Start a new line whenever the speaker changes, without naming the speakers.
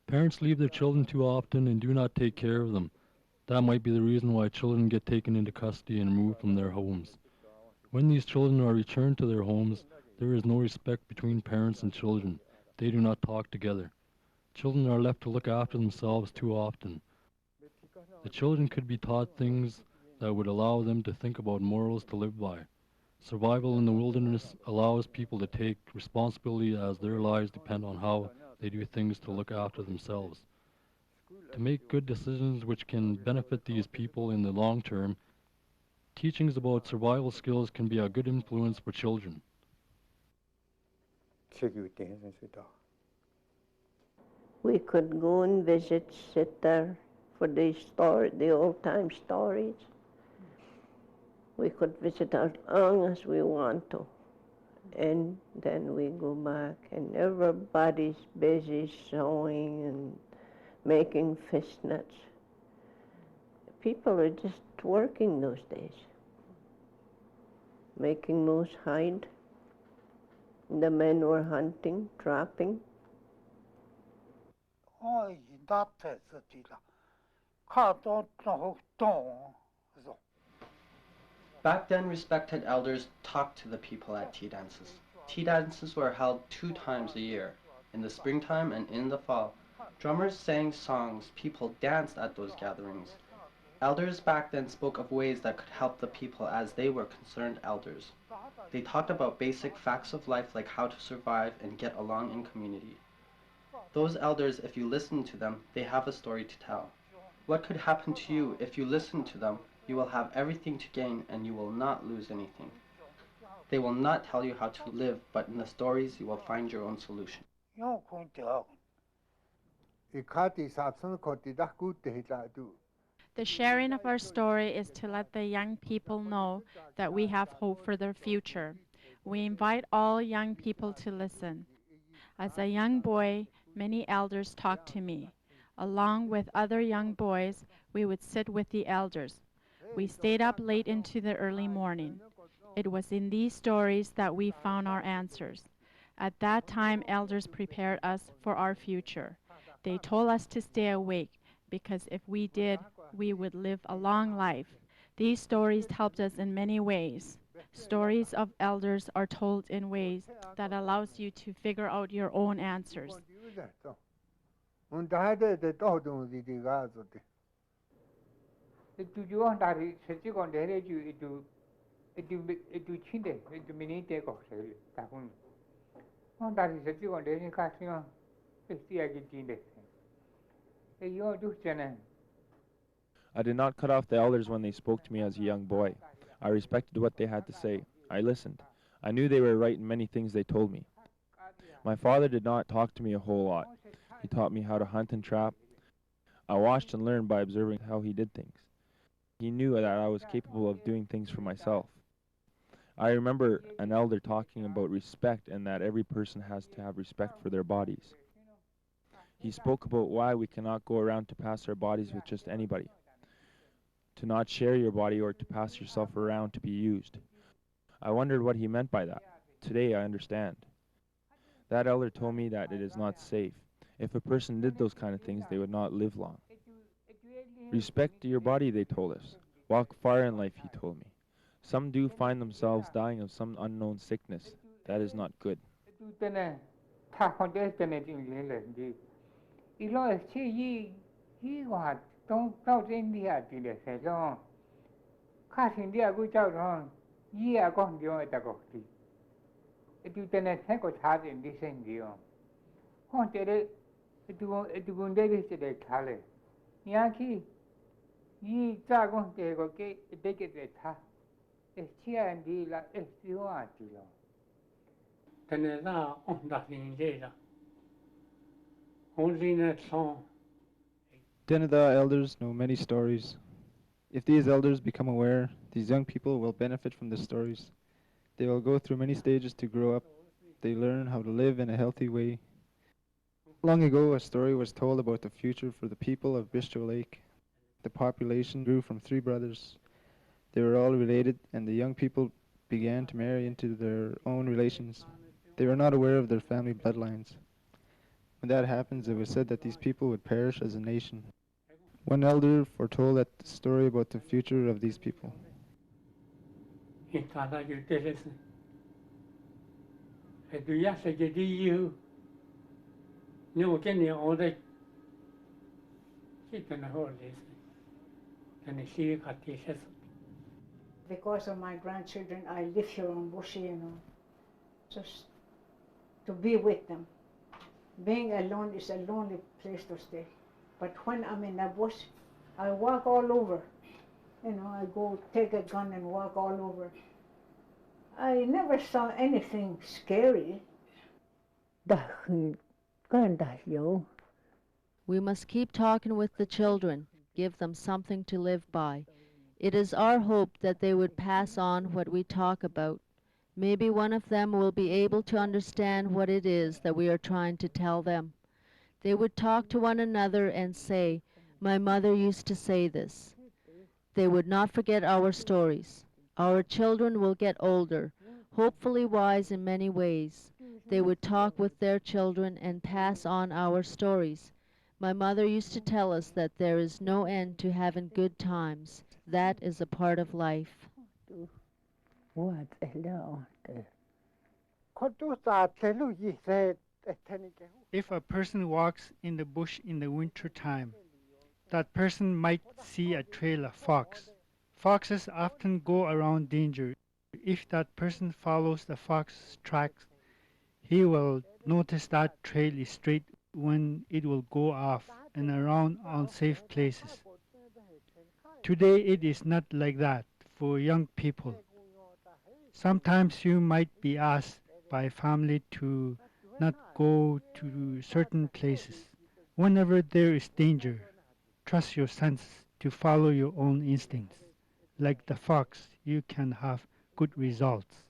Parents leave their children too often and do not take care of them. That might be the reason why children get taken into custody and removed from their homes. When these children are returned to their homes, there is no respect between parents and children. They do not talk together. Children are left to look after themselves too often. The children could be taught things that would allow them to think about morals to live by. Survival in the wilderness allows people to take responsibility as their lives depend on how they do things to look after themselves. To make good decisions which can benefit these people in the long term, teachings about survival skills can be a good influence for children.
We could go and visit, sit there for the old-time stories. We could visit as long as we want to. And then we go back, and everybody's busy sewing and making fishnets. People are just working those days, making moose hide. The men were hunting, trapping.
Back then, respected elders talked to the people at tea dances. Tea dances were held 2 times a year, in the springtime and in the fall. Drummers sang songs, people danced at those gatherings. Elders back then spoke of ways that could help the people as they were concerned elders. They talked about basic facts of life like how to survive and get along in community. Those elders, if you listen to them, they have a story to tell. What could happen to you if you listen to them? You will have everything to gain and you will not lose anything. They will not tell you how to live, but in the stories you will find your own solution.
The sharing of our story is to let the young people know that we have hope for their future. We invite all young people to listen. As a young boy, many elders talked to me. Along with other young boys, we would sit with the elders. We stayed up late into the early morning. It was in these stories that we found our answers. At that time, elders prepared us for our future. They told us to stay awake, because if we did, we would live a long life. These stories helped us in many ways. Stories of elders are told in ways that allows you to figure out your own answers.
I did not cut off the elders when they spoke to me as a young boy. I respected what they had to say. I listened. I knew they were right in many things they told me. My father did not talk to me a whole lot. He taught me how to hunt and trap. I watched and learned by observing how he did things. He knew that I was capable of doing things for myself. I remember an elder talking about respect and that every person has to have respect for their bodies. He spoke about why we cannot go around to pass our bodies with just anybody, to not share your body or to pass yourself around to be used. I wondered what he meant by that. Today I understand. That elder told me that it is not safe. If a person did those kind of things, they would not live long. Respect your body, they told us. Walk far in life, he told me. Some do find themselves dying of some unknown sickness. That is not good.
Dene elders know many stories. If these elders become aware, these young people will benefit from the stories. They will go through many stages to grow up. They learn how to live in a healthy way. Long ago, a story was told about the future for the people of Bistro Lake. The population grew from 3 brothers. They were all related, and the young people began to marry into their own relations. They were not aware of their family bloodlines. When that happens, it was said that these people would perish as a nation. One elder foretold that the story about the future of these people.
Because of my grandchildren, I live here on Bushi, just to be with them. Being alone is a lonely place to stay. But when I'm in the bush, I walk all over. I go take a gun and walk all over. I never saw anything scary.
We must keep talking with the children, give them something to live by. It is our hope that they would pass on what we talk about. Maybe one of them will be able to understand what it is that we are trying to tell them. They would talk to one another and say, "My mother used to say this." They would not forget our stories. Our children will get older, hopefully wise in many ways. They would talk with their children and pass on our stories. My mother used to tell us that there is no end to having good times. That is a part of life.
If a person walks in the bush in the winter time, that person might see a trail of fox. Foxes often go around danger. If that person follows the fox's tracks, he will notice that trail is straight when it will go off and around unsafe places. Today it is not like that for young people. Sometimes you might be asked by family to not go to certain places. Whenever there is danger, trust your senses to follow your own instincts. Like the fox, you can have good results.